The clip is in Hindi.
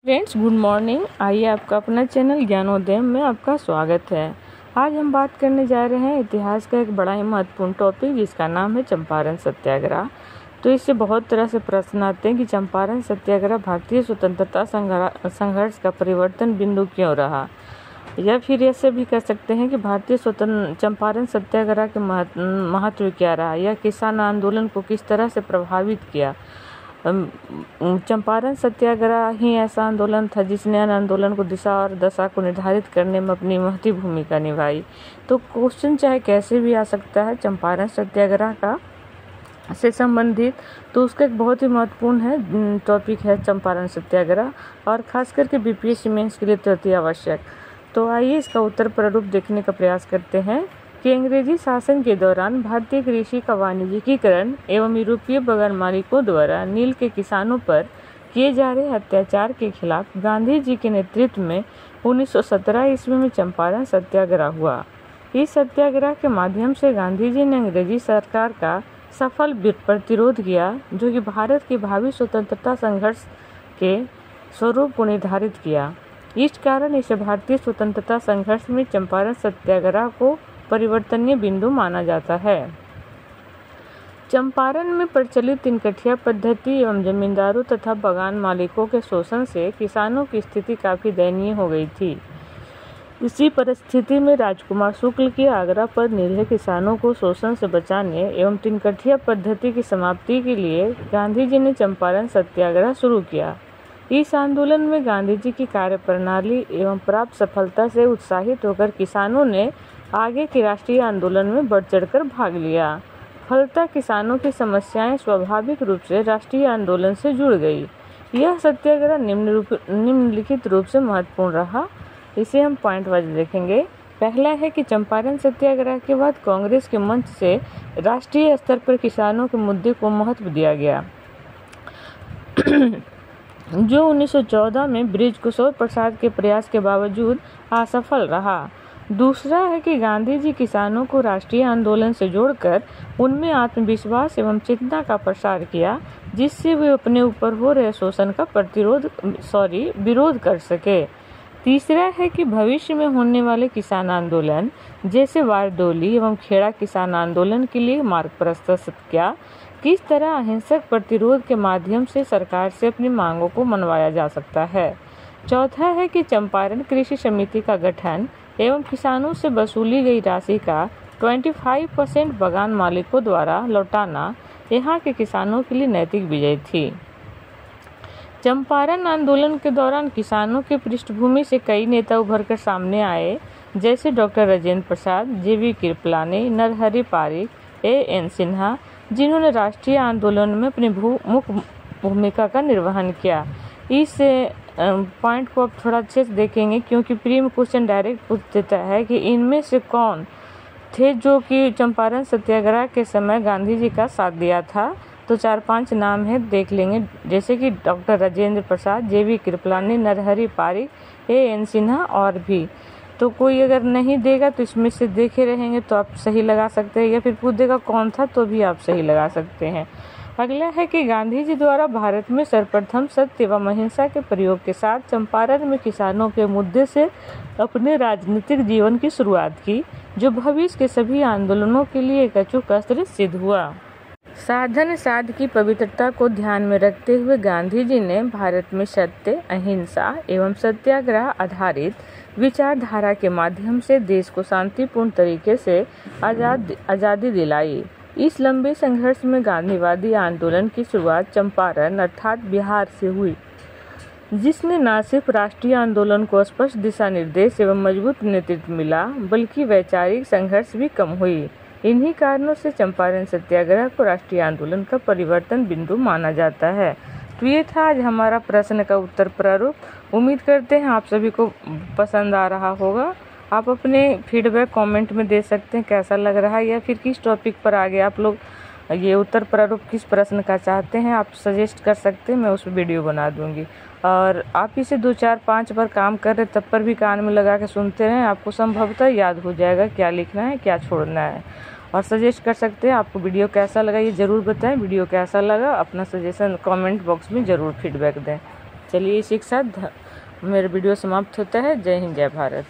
Friends, good morning. आइए आपका अपना चैनल ज्ञानोदय में आपका स्वागत है। आज हम बात करने जा रहे हैं इतिहास का एक बड़ा ही महत्वपूर्ण टॉपिक, जिसका नाम है चंपारण सत्याग्रह। तो इससे बहुत तरह से प्रश्न आते हैं कि चंपारण सत्याग्रह भारतीय स्वतंत्रता संघर्ष का परिवर्तन बिंदु क्यों रहा, या फिर ऐसे भी कह सकते हैं कि भारतीय चंपारण सत्याग्रह के महत्व क्या रहा, या किसान आंदोलन को किस तरह से प्रभावित किया। चंपारण सत्याग्रह ही ऐसा आंदोलन था जिसने आंदोलन को दिशा और दशा को निर्धारित करने में अपनी महती भूमिका निभाई। तो क्वेश्चन चाहे कैसे भी आ सकता है चंपारण सत्याग्रह का से संबंधित, तो उसका एक बहुत ही महत्वपूर्ण है टॉपिक है चंपारण सत्याग्रह, और खास करके बीपीएससी मेंस के लिए अति आवश्यक। तो आइए इसका उत्तर प्रारूप देखने का प्रयास करते हैं कि अंग्रेजी शासन के दौरान भारतीय कृषि का वाणिज्यिकीकरण एवं यूरोपीय बगान मालिकों द्वारा नील के किसानों पर किए जा रहे अत्याचार के खिलाफ गांधी जी के नेतृत्व में 1917 ईस्वी में चंपारण सत्याग्रह हुआ। इस सत्याग्रह के माध्यम से गांधी जी ने अंग्रेजी सरकार का सफल प्रतिरोध किया, जो कि भारत के भावी स्वतंत्रता संघर्ष के स्वरूप को निर्धारित किया। इस कारण इसे भारतीय स्वतंत्रता संघर्ष में चंपारण सत्याग्रह को परिवर्तनीय बिंदु माना जाता है। चंपारण में प्रचलित तिनकठिया पद्धति एवं जमींदारों तथा बगान मालिकों के शोषण से किसानों की स्थिति काफी दयनीय हो गई थी। इसी परिस्थिति में राजकुमार शुक्ल की आग्रह पर निरीह किसानों को शोषण से बचाने एवं तिनकठिया पद्धति की समाप्ति के लिए गांधी जी ने चंपारण सत्याग्रह शुरू किया। इस आंदोलन में गांधी जी की कार्यप्रणाली एवं प्राप्त सफलता से उत्साहित होकर किसानों ने आगे के राष्ट्रीय आंदोलन में बढ़ चढ़कर भाग लिया। फलतः किसानों की समस्याएं स्वाभाविक रूप से राष्ट्रीय आंदोलन से जुड़ गई। यह सत्याग्रह निम्नलिखित रूप से महत्वपूर्ण रहा। इसे हम पॉइंट वाइज देखेंगे। पहला है कि चंपारण सत्याग्रह के बाद कांग्रेस के मंच से राष्ट्रीय स्तर पर किसानों के मुद्दे को महत्व दिया गया, जो 1914 में बृजकिशोर प्रसाद के प्रयास के बावजूद असफल रहा। दूसरा है कि गांधी जी किसानों को राष्ट्रीय आंदोलन से जोड़कर उनमें आत्मविश्वास एवं चेतना का प्रसार किया, जिससे वे अपने ऊपर हो रहे शोषण का विरोध कर सके। तीसरा है कि भविष्य में होने वाले किसान आंदोलन जैसे बारडोली एवं खेड़ा किसान आंदोलन के लिए मार्ग प्रशस्त किया, किस तरह अहिंसक प्रतिरोध के माध्यम से सरकार से अपनी मांगों को मनवाया जा सकता है। चौथा है कि चंपारण कृषि समिति का गठन एवं किसानों से वसूली गई राशि का 25% बगान मालिकों द्वारा लौटाना यहाँ के किसानों के लिए नैतिक विजय थी। चंपारण आंदोलन के दौरान किसानों के पृष्ठभूमि से कई नेता उभरकर सामने आए, जैसे डॉक्टर राजेंद्र प्रसाद, जेवी कृपलानी, नरहरि पारिक, A.N. सिन्हा, जिन्होंने राष्ट्रीय आंदोलन में अपनी मुख्य भूमिका का निर्वहन किया। इस पॉइंट को अब थोड़ा अच्छे से देखेंगे, क्योंकि प्री में क्वेश्चन डायरेक्ट पूछ देता है कि इनमें से कौन थे जो कि चंपारण सत्याग्रह के समय गांधी जी का साथ दिया था। तो 4-5 नाम है, देख लेंगे, जैसे कि डॉक्टर राजेंद्र प्रसाद, जेवी कृपलानी, नरहरि पारिक, A.N. सिन्हा और भी। तो कोई अगर नहीं देगा तो इसमें से देखे रहेंगे तो आप सही लगा सकते हैं, या फिर पूछ देगा कौन था तो भी आप सही लगा सकते हैं। अगला है कि गांधी जी द्वारा भारत में सर्वप्रथम सत्य एवं अहिंसा के प्रयोग के साथ चंपारण में किसानों के मुद्दे से अपने राजनीतिक जीवन की शुरुआत की, जो भविष्य के सभी आंदोलनों के लिए एक अचूक अस्त्र सिद्ध हुआ। साधन साध की पवित्रता को ध्यान में रखते हुए गांधी जी ने भारत में सत्य, अहिंसा एवं सत्याग्रह आधारित विचारधारा के माध्यम से देश को शांतिपूर्ण तरीके से आज़ादी दिलाई। इस लंबे संघर्ष में गांधीवादी आंदोलन की शुरुआत चंपारण अर्थात बिहार से हुई, जिसने न सिर्फ राष्ट्रीय आंदोलन को स्पष्ट दिशा निर्देश एवं मजबूत नेतृत्व मिला, बल्कि वैचारिक संघर्ष भी कम हुई। इन्हीं कारणों से चंपारण सत्याग्रह को राष्ट्रीय आंदोलन का परिवर्तन बिंदु माना जाता है। तो ये था आज हमारा प्रश्न का उत्तर प्रारूप। उम्मीद करते हैं आप सभी को पसंद आ रहा होगा। आप अपने फीडबैक कमेंट में दे सकते हैं कैसा लग रहा है, या फिर किस टॉपिक पर आगे आप लोग ये उत्तर प्रारूप किस प्रश्न का चाहते हैं, आप सजेस्ट कर सकते हैं, मैं उस वीडियो बना दूंगी। और आप इसे 2-4-5 बार काम कर रहे तब पर भी कान में लगा के सुनते रहें, आपको संभवतः याद हो जाएगा क्या लिखना है क्या छोड़ना है। और सजेस्ट कर सकते हैं आपको वीडियो कैसा लगा, ये ज़रूर बताएं। वीडियो कैसा लगा अपना सजेशन कमेंट बॉक्स में ज़रूर फीडबैक दें। चलिए इसी के साथ मेरा वीडियो समाप्त होता है। जय हिंद, जय भारत।